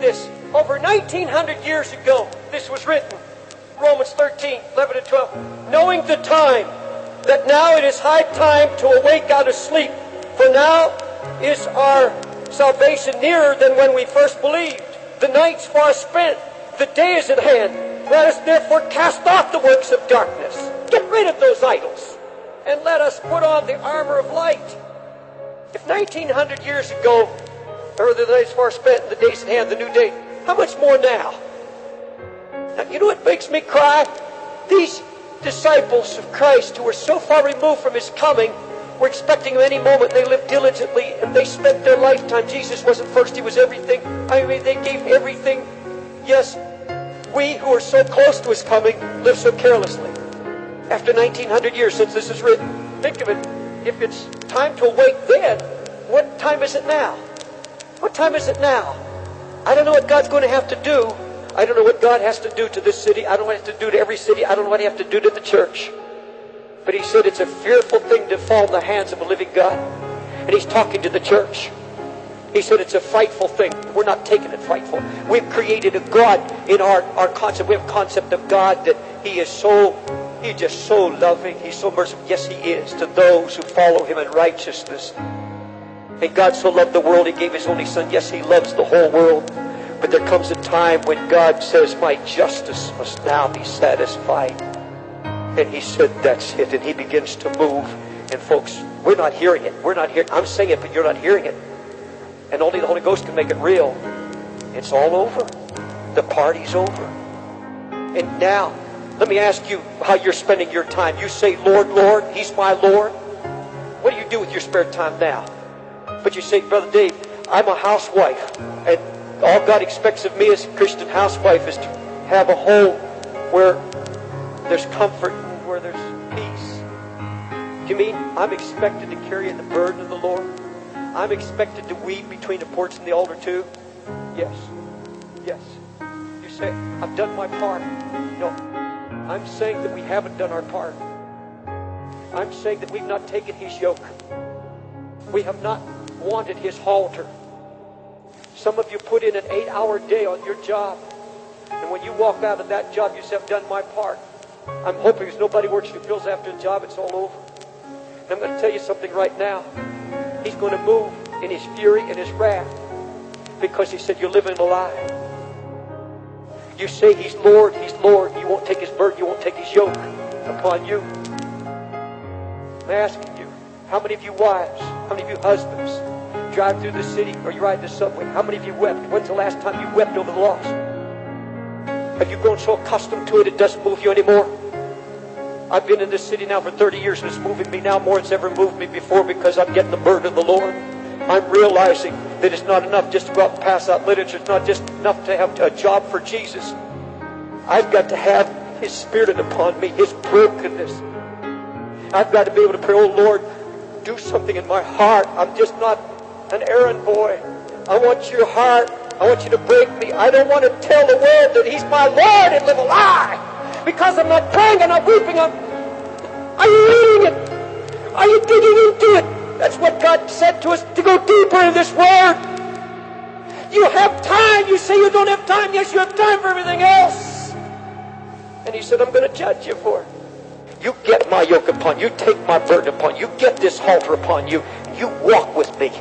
this. Over 1900 years ago, this was written. Romans 13, 11 and 12. Knowing the time, that now it is high time to awake out of sleep. For now is our salvation nearer than when we first believed. The night's far spent. The day is at hand. Let us therefore cast off the works of darkness. Get rid of those idols. And let us put on the armor of light. If 1900 years ago, or the day's far spent and the day's at hand, the new day, how much more now? Now, you know what makes me cry? These disciples of Christ who were so far removed from His coming were expecting Him any moment. They lived diligently and they spent their lifetime. Jesus wasn't first, He was everything. I mean, they gave everything. Yes, we who are so close to His coming live so carelessly. After 1900 years since this is written, think of it. If it's time to awake then, what time is it now? What time is it now? I don't know what God's going to have to do. I don't know what God has to do to this city. I don't know what He has to do to every city. I don't know what He has to do to the church. But He said it's a fearful thing to fall in the hands of a living God. And He's talking to the church. He said it's a frightful thing. We're not taking it frightful. We've created a God in our concept. We have a concept of God that He's just so loving. He's so merciful. Yes, He is to those who follow Him in righteousness. And God so loved the world, He gave His only Son. Yes, He loves the whole world. But there comes a time when God says, my justice must now be satisfied. And He said, that's it. And He begins to move. And folks, we're not hearing it. We're not hearing it. I'm saying it, but you're not hearing it. And only the Holy Ghost can make it real. It's all over. The party's over. And now, let me ask you how you're spending your time. You say, Lord, Lord, He's my Lord. What do you do with your spare time now? But you say, Brother Dave, I'm a housewife. And all God expects of me as a Christian housewife is to have a home where there's comfort and where there's peace. Do you mean I'm expected to carry the burden of the Lord? I'm expected to weep between the porch and the altar too? Yes. Yes. You say, I've done my part. No. I'm saying that we haven't done our part. I'm saying that we've not taken His yoke. We have not wanted His halter. Some of you put in an 8-hour day on your job. And when you walk out of that job, you say, I've done my part. I'm hoping there's nobody works who feels after the job, it's all over. And I'm going to tell you something right now. He's going to move in His fury and His wrath. Because He said, you're living a lie. You say He's Lord, He's Lord. You won't take His burden, you won't take His yoke upon you. I'm asking you, how many of you wives, how many of you husbands, drive through the city or you ride the subway, how many of you wept? When's the last time you wept over the loss? Have you grown so accustomed to it, it doesn't move you anymore? I've been in this city now for 30 years and it's moving me now more than it's ever moved me before because I'm getting the burden of the Lord. I'm realizing that it's not enough just to go out and pass out literature. It's not just enough to have a job for Jesus. I've got to have His Spirit upon me, His brokenness. I've got to be able to pray, oh Lord, do something in my heart. I'm just not an errand boy. I want your heart. I want you to break me. I don't want to tell the world that He's my Lord and live a lie. Because I'm not praying, I'm not weeping. Are you reading it? Are you digging into it? That's what God said to us, to go deeper in this Word. You have time. You say you don't have time. Yes, you have time for everything else. And He said, I'm going to judge you for it. You get my yoke upon you. Take my burden upon you. Get this halter upon you. You walk with me.